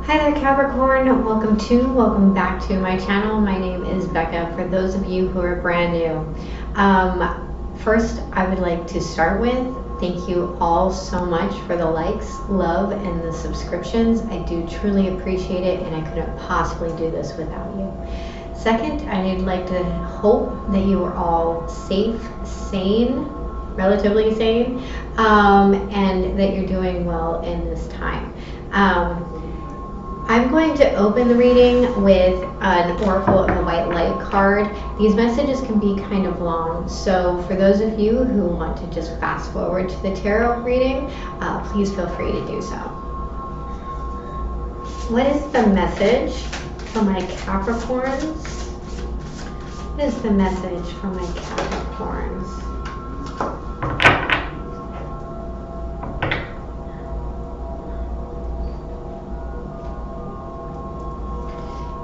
Hi there, Capricorn. Welcome back to my channel. My name is Becca. For those of you who are brand new, first I would like to start with thank you all so much for the likes, love, and the subscriptions. I do truly appreciate it, and I couldn't possibly do this without you. Second, I'd like to hope that you are all safe, sane, relatively sane, and that you're doing well in this time. I'm going to open the reading with an Oracle of the White Light card. These messages can be kind of long, so for those of you who want to just fast forward to the tarot reading, please feel free to do so. What is the message for my Capricorns? What is the message for my Capricorns?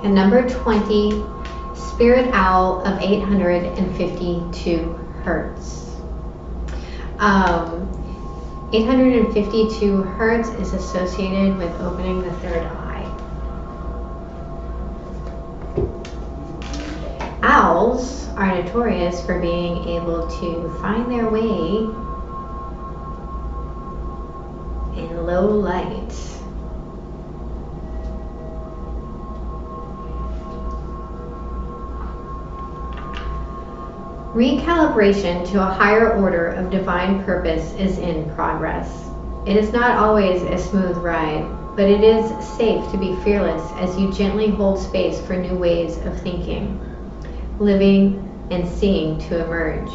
And number 20, Spirit Owl of 852 Hertz. 852 Hertz is associated with opening the third eye. Owls are notorious for being able to find their way in low light. Recalibration to a higher order of divine purpose is in progress. It is not always a smooth ride, but it is safe to be fearless as you gently hold space for new ways of thinking, living, and seeing to emerge.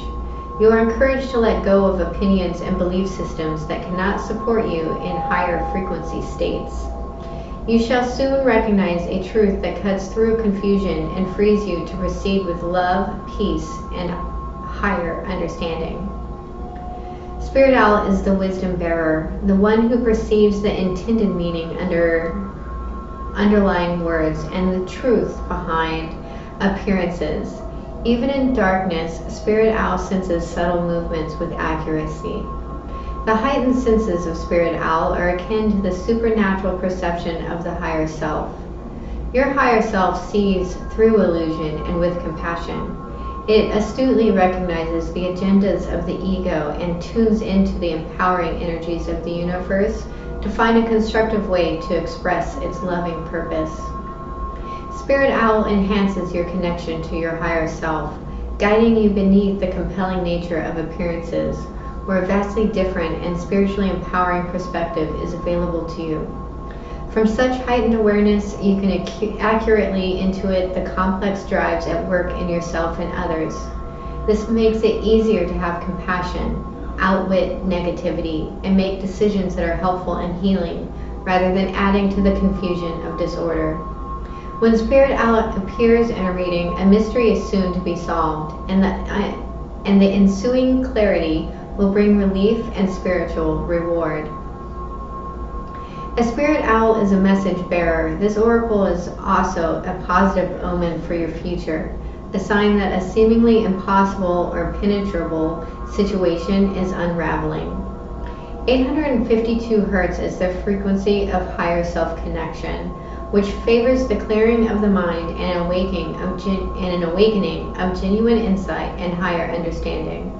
You are encouraged to let go of opinions and belief systems that cannot support you in higher frequency states. You shall soon recognize a truth that cuts through confusion and frees you to proceed with love, peace, and higher understanding. Spirit Owl is the wisdom bearer, the one who perceives the intended meaning underlying words and the truth behind appearances. Even in darkness, Spirit Owl senses subtle movements with accuracy. The heightened senses of Spirit Owl are akin to the supernatural perception of the higher self. Your higher self sees through illusion and with compassion. It astutely recognizes the agendas of the ego and tunes into the empowering energies of the universe to find a constructive way to express its loving purpose. Spirit Owl enhances your connection to your higher self, guiding you beneath the compelling nature of appearances, where a vastly different and spiritually empowering perspective is available to you. From such heightened awareness, you can accurately intuit the complex drives at work in yourself and others. This makes it easier to have compassion, outwit negativity, and make decisions that are helpful and healing, rather than adding to the confusion of disorder. When Spirit Owl appears in a reading, a mystery is soon to be solved, and the ensuing clarity will bring relief and spiritual reward. A Spirit Owl is a message bearer. This oracle is also a positive omen for your future, a sign that a seemingly impossible or penetrable situation is unraveling. 852 Hertz is the frequency of higher self-connection, which favors the clearing of the mind and an awakening of genuine insight and higher understanding.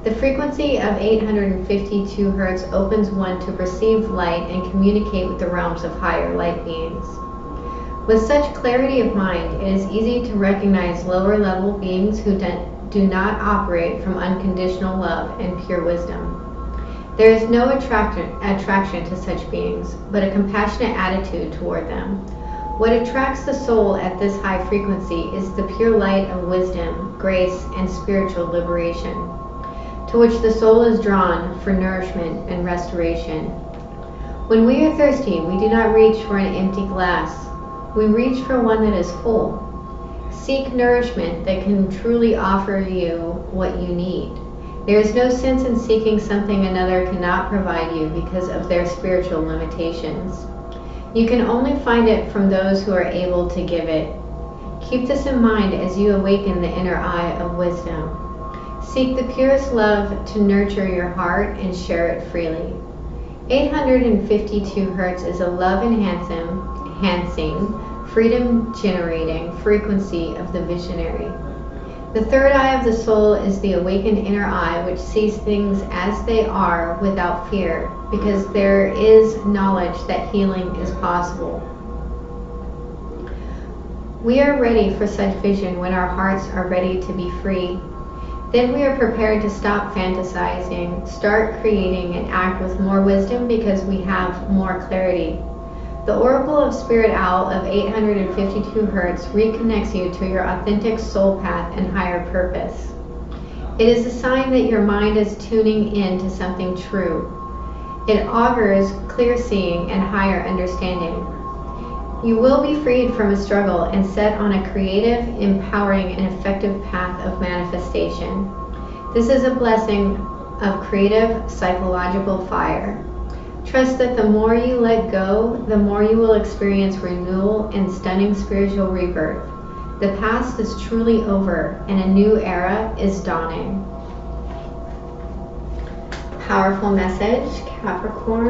The frequency of 852 Hertz opens one to perceive light and communicate with the realms of higher light beings. With such clarity of mind, it is easy to recognize lower level beings who do not operate from unconditional love and pure wisdom. There is no attraction to such beings, but a compassionate attitude toward them. What attracts the soul at this high frequency is the pure light of wisdom, grace, and spiritual liberation, to which the soul is drawn for nourishment and restoration. When we are thirsty, we do not reach for an empty glass. We reach for one that is full. Seek nourishment that can truly offer you what you need. There is no sense in seeking something another cannot provide you because of their spiritual limitations. You can only find it from those who are able to give it. Keep this in mind as you awaken the inner eye of wisdom. Seek the purest love to nurture your heart and share it freely. 852 hertz is a love-enhancing, freedom-generating frequency of the visionary. The third eye of the soul is the awakened inner eye, which sees things as they are without fear, because there is knowledge that healing is possible. We are ready for such vision when our hearts are ready to be free. Then we are prepared to stop fantasizing, start creating, and act with more wisdom because we have more clarity. The Oracle of Spirit Owl of 852 hertz reconnects you to your authentic soul path and higher purpose. It is a sign that your mind is tuning in to something true. It augurs clear seeing and higher understanding. You will be freed from a struggle and set on a creative, empowering, and effective path of manifestation. This is a blessing of creative psychological fire. Trust that the more you let go, the more you will experience renewal and stunning spiritual rebirth. The past is truly over and a new era is dawning. Powerful message, Capricorn.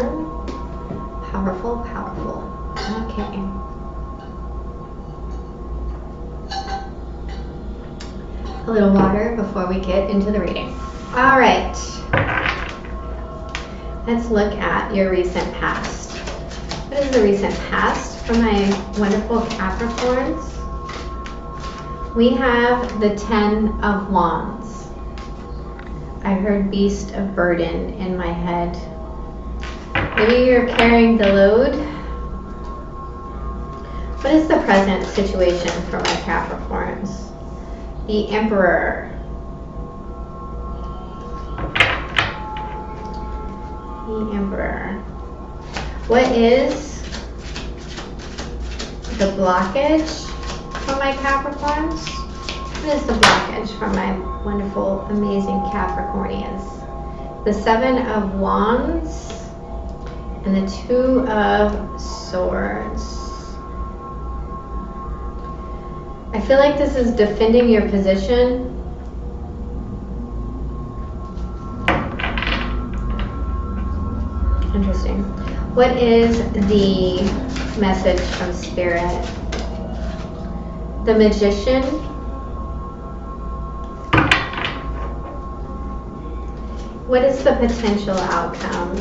Powerful, powerful. Okay. A little water before we get into the reading. All right. Let's look at your recent past. What is the recent past for my wonderful Capricorns? We have the 10 of Wands. I heard beast of burden in my head. Maybe you're carrying the load. What is the present situation for my Capricorns? The Emperor. The Emperor. What is the blockage for my Capricorns? What is the blockage for my wonderful, amazing Capricornians? The 7 of Wands and the 2 of Swords. I feel like this is defending your position. Interesting. What is the message from Spirit? The Magician. What is the potential outcome?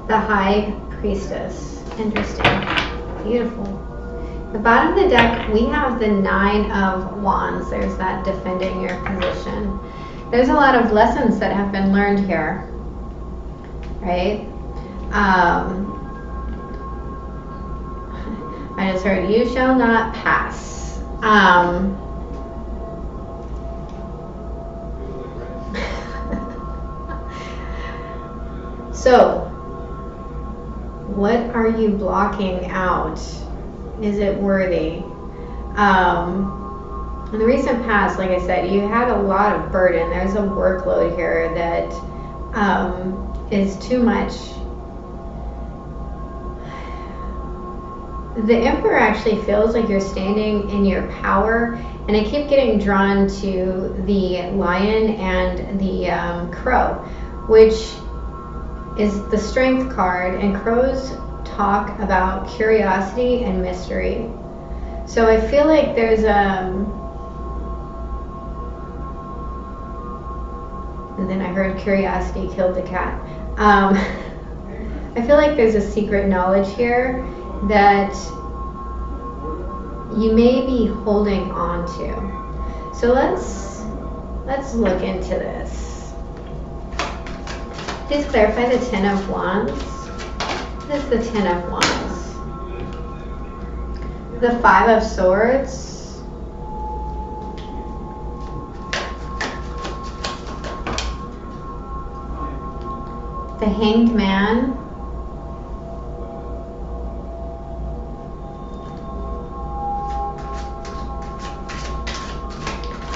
The High Priestess. Interesting. Beautiful. The bottom of the deck, we have the 9 of Wands. There's that defending your position. There's a lot of lessons that have been learned here, right? I just heard, you shall not pass. So, what are you blocking out? Is it worthy? In the recent past, like I said, you had a lot of burden. There's a workload here that is too much. The Emperor actually feels like you're standing in your power, and I keep getting drawn to the Lion and the Crow, which is the Strength card, and crows talk about curiosity and mystery. So I feel like there's and then I heard curiosity killed the cat. I feel like there's a secret knowledge here that you may be holding on to. So let's look into this. Please clarify the 10 of Wands. What is the 10 of Wands? The 5 of Swords. The Hanged Man.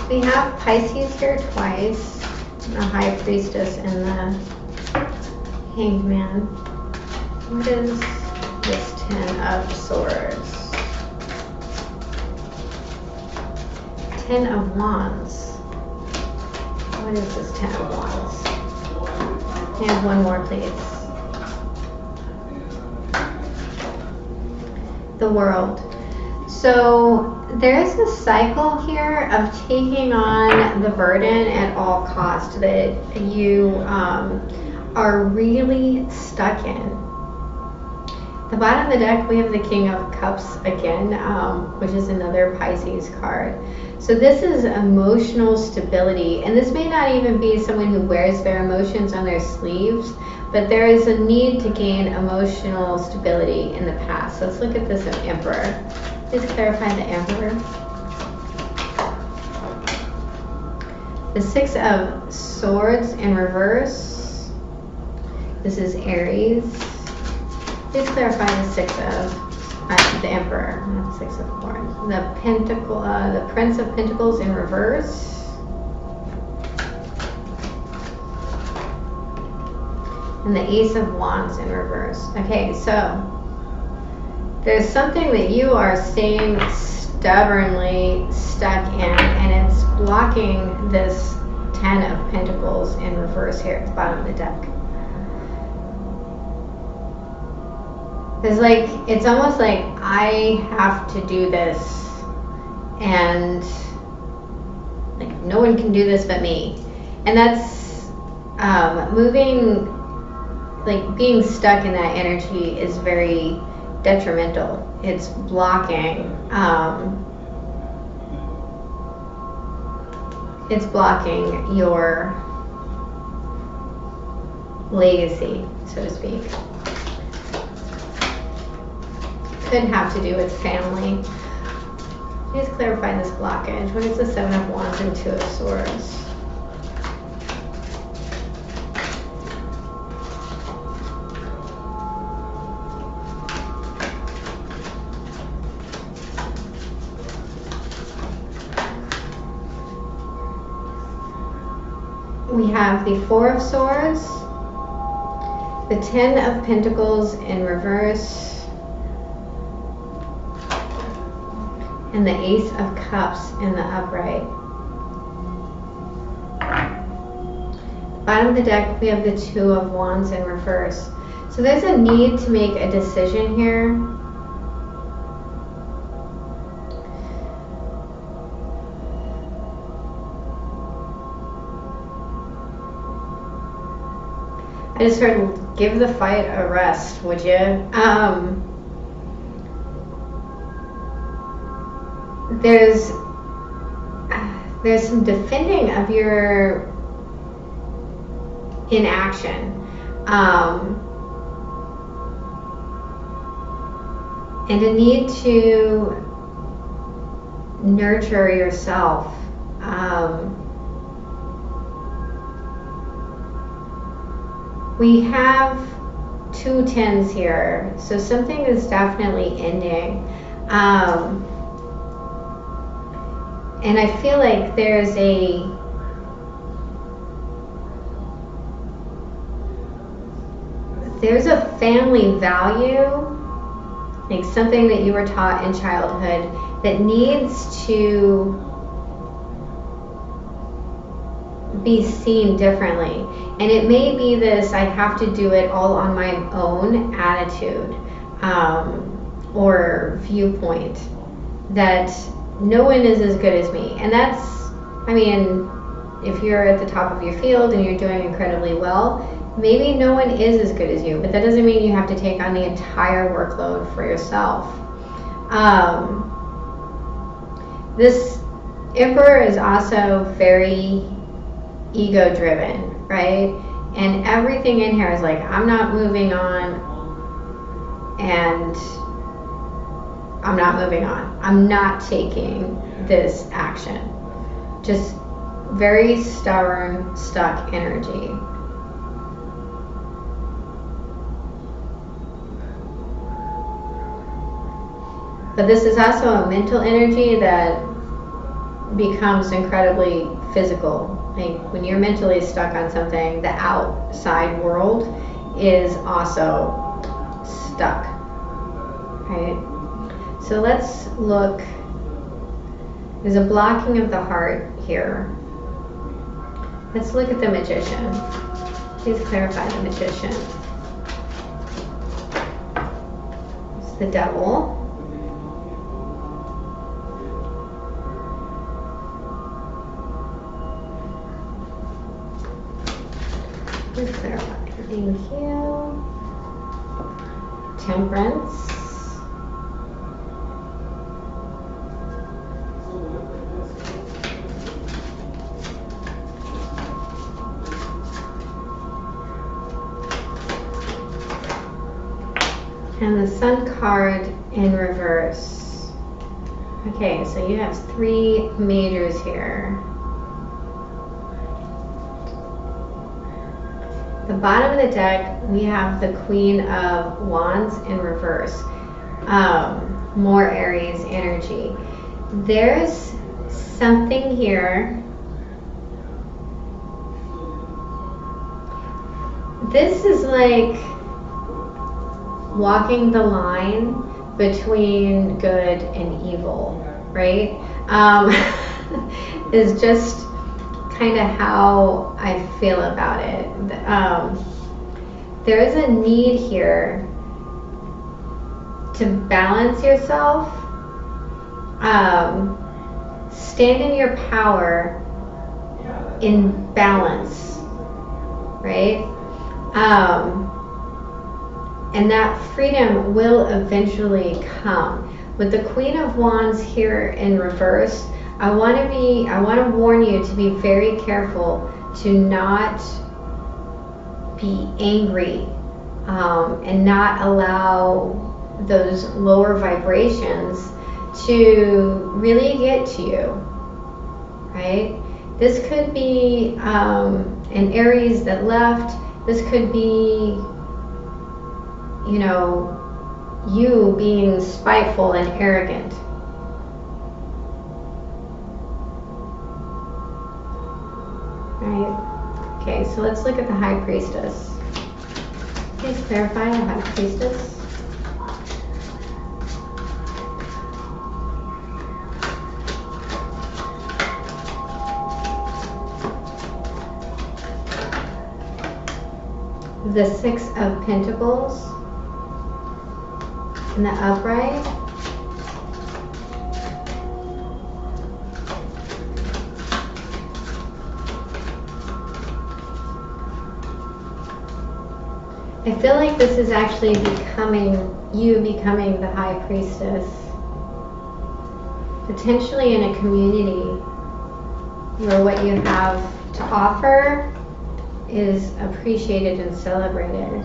We have Pisces here twice, the High Priestess and the Hanged Man. What is this 10 of Swords? Ten of Wands. What is this Ten of Wands? And one more, please. The World. So there's a cycle here of taking on the burden at all costs that you are really stuck in. The bottom of the deck, we have the King of Cups again, which is another Pisces card. So this is emotional stability, and this may not even be someone who wears their emotions on their sleeves, but there is a need to gain emotional stability in the past. So let's look at this Emperor. Please clarify the Emperor. The Six of Swords in reverse. This is Aries. Please clarify the Six of the Emperor, not the Six of Wands. The Pentacle, the Prince of Pentacles in reverse. And the Ace of Wands in reverse. Okay, so there's something that you are staying stubbornly stuck in, and it's blocking this Ten of Pentacles in reverse here at the bottom of the deck. It's almost like I have to do this, and like no one can do this but me. And that's moving, like being stuck in that energy is very detrimental. It's blocking your legacy, so to speak. Could have to do with family. Please clarify this blockage. What is the Seven of Wands and Two of Swords? We have the Four of Swords, the Ten of Pentacles in reverse, and the Ace of Cups in the upright. Bottom of the deck, we have the Two of Wands in reverse. So there's a need to make a decision here. I just heard, give the fight a rest, would you? There's some defending of your inaction, and a need to nurture yourself. We have two tens here, so something is definitely ending. And I feel like there's a family value, like something that you were taught in childhood that needs to be seen differently. And it may be this I have to do it all on my own attitude or viewpoint, that no one is as good as me. And that's, I mean, if you're at the top of your field and you're doing incredibly well, maybe no one is as good as you, but that doesn't mean you have to take on the entire workload for yourself. This Emperor is also very ego driven, right? And everything in here is like, I'm not moving on, and I'm not moving on. I'm not taking this action. Just very stubborn, stuck energy. But this is also a mental energy that becomes incredibly physical. Like when you're mentally stuck on something, the outside world is also stuck, right? So let's look There's a blocking of the heart here. Let's look at the Magician. Please clarify the Magician. It's the Devil. Please clarify. Thank you. Temperance. And the Sun card in reverse. Okay, so you have 3 majors here. The bottom of the deck, we have the Queen of Wands in reverse. More Aries energy. There's something here. This is like walking the line between good and evil, right? Is just kind of how I feel about it. There is a need here to balance yourself, stand in your power in balance, right? And that freedom will eventually come. With the Queen of Wands here in reverse, I want to warn you to be very careful to not be angry and not allow those lower vibrations to really get to you, right? This could be an Aries that left. This could be, you know, you being spiteful and arrogant. Right? Okay, so let's look at the High Priestess. Please clarify the High Priestess. The Six of Pentacles in the upright. I feel like this is actually becoming the High Priestess. Potentially in a community where what you have to offer is appreciated and celebrated.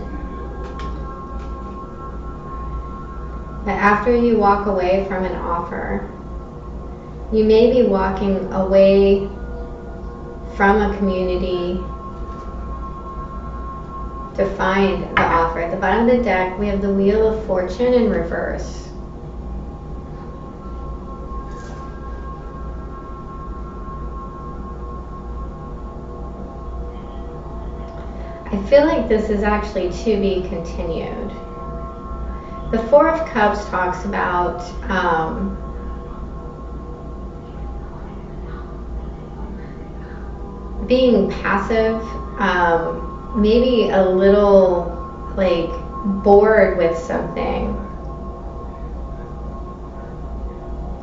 But after you walk away from an offer, you may be walking away from a community to find the offer. At the bottom of the deck, we have the Wheel of Fortune in reverse. I feel like this is actually to be continued. The Four of Cups talks about being passive, maybe a little like bored with something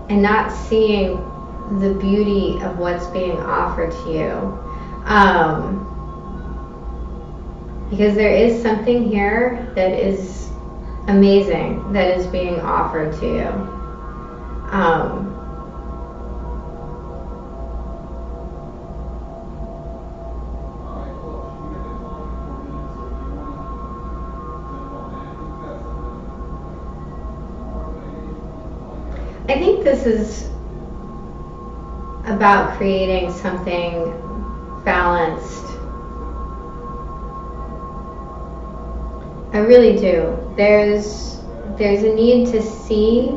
and not seeing the beauty of what's being offered to you. Because there is something here that is amazing that is being offered to you. I think this is about creating something balanced. I really do. There's a need to see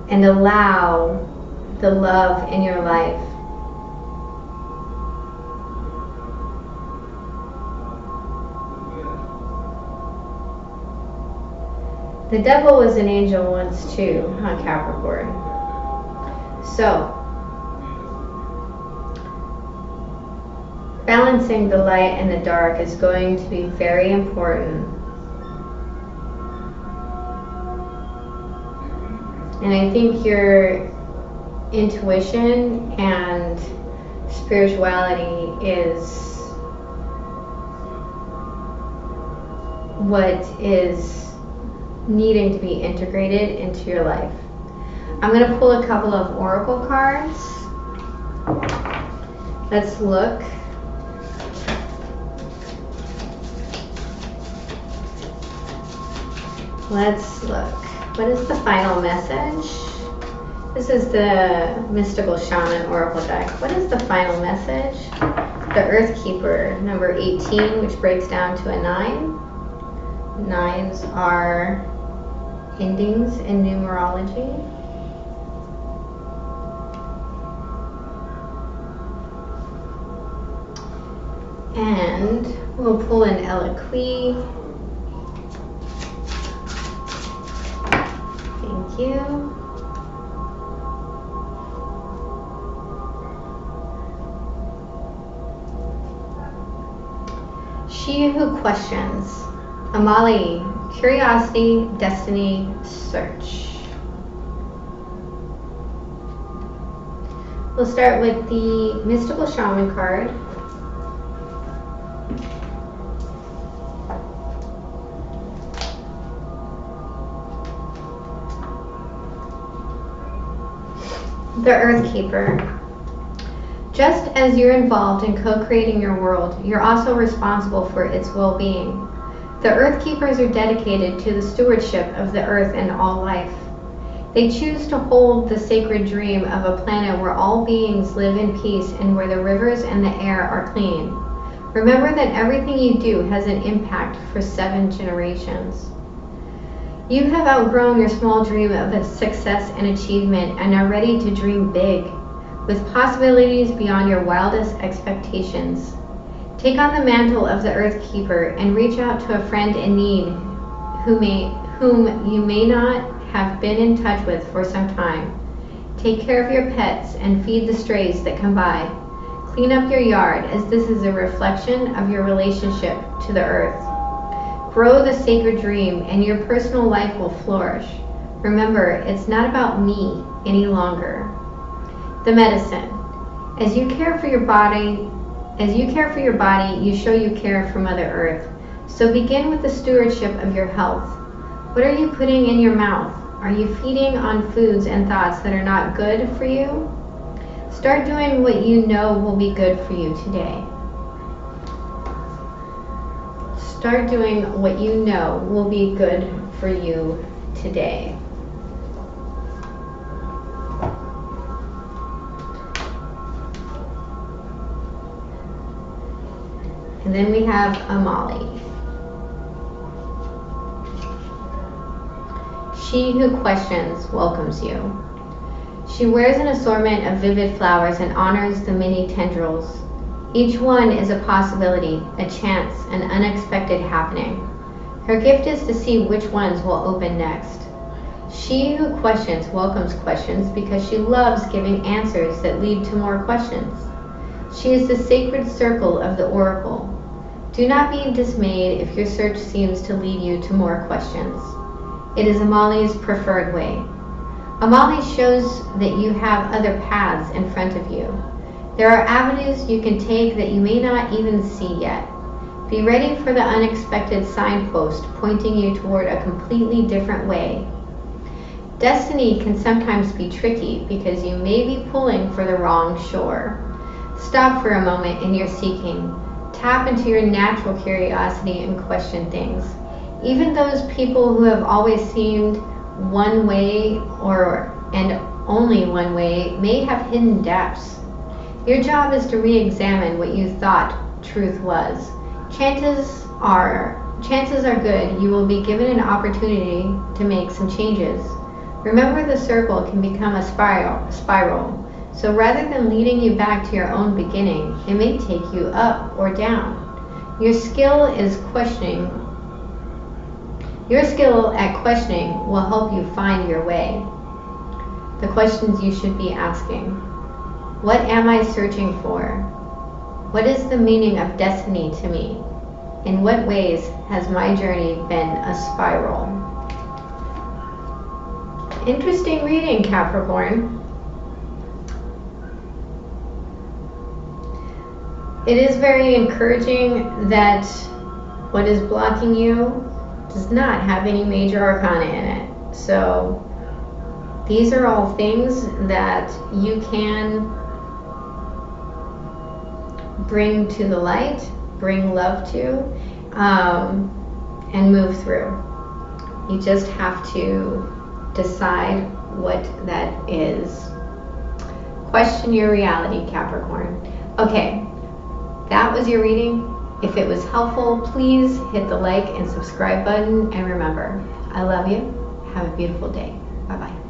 and allow the love in your life. The devil was an angel once too, on Capricorn. So, balancing the light and the dark is going to be very important. And I think your intuition and spirituality is what is needing to be integrated into your life. I'm going to pull a couple of oracle cards. Let's look. Let's look. What is the final message? This is the Mystical Shaman Oracle deck. What is the final message? The Earth Keeper, number 18, which breaks down to a 9. Nines are endings in numerology. And we'll pull an Eloquy. Thank you. She who questions. Amali, curiosity, destiny, search. We'll start with the Mystical Shaman card. The Earth Keeper. Just as you're involved in co-creating your world, you're also responsible for its well-being. The Earth Keepers are dedicated to the stewardship of the earth and all life. They choose to hold the sacred dream of a planet where all beings live in peace and where the rivers and the air are clean. Remember that everything you do has an impact for 7 generations. You have outgrown your small dream of a success and achievement and are ready to dream big, with possibilities beyond your wildest expectations. Take on the mantle of the Earth Keeper and reach out to a friend in need whom you may not have been in touch with for some time. Take care of your pets and feed the strays that come by. Clean up your yard, as this is a reflection of your relationship to the earth. Grow the sacred dream and your personal life will flourish. Remember, it's not about me any longer. The medicine. As you care for your body, you show you care for Mother Earth. So begin with the stewardship of your health. What are you putting in your mouth? Are you feeding on foods and thoughts that are not good for you? Start doing what you know will be good for you today. Start doing what you know will be good for you today. And then we have Amali. She who questions welcomes you. She wears an assortment of vivid flowers and honors the many tendrils. Each one is a possibility, a chance, an unexpected happening. Her gift is to see which ones will open next. She who questions welcomes questions because she loves giving answers that lead to more questions. She is the sacred circle of the oracle. Do not be dismayed if your search seems to lead you to more questions. It is Amali's preferred way. Amali shows that you have other paths in front of you. There are avenues you can take that you may not even see yet. Be ready for the unexpected signpost pointing you toward a completely different way. Destiny can sometimes be tricky because you may be pulling for the wrong shore. Stop for a moment in your seeking. Tap into your natural curiosity and question things. Even those people who have always seemed one way and only one way may have hidden depths. Your job is to re-examine what you thought truth was. Chances are good you will be given an opportunity to make some changes. Remember, the circle can become a spiral. So rather than leading you back to your own beginning, it may take you up or down. Your skill is questioning Your skill at questioning will help you find your way. The questions you should be asking: what am I searching for? What is the meaning of destiny to me? In what ways has my journey been a spiral? Interesting reading, Capricorn. It is very encouraging that what is blocking you does not have any major arcana in it. So these are all things that you can bring to the light, bring love to, and move through. You just have to decide what that is. Question your reality, Capricorn. Okay, that was your reading. If it was helpful, please hit the like and subscribe button. And remember, I love you. Have a beautiful day. Bye-bye.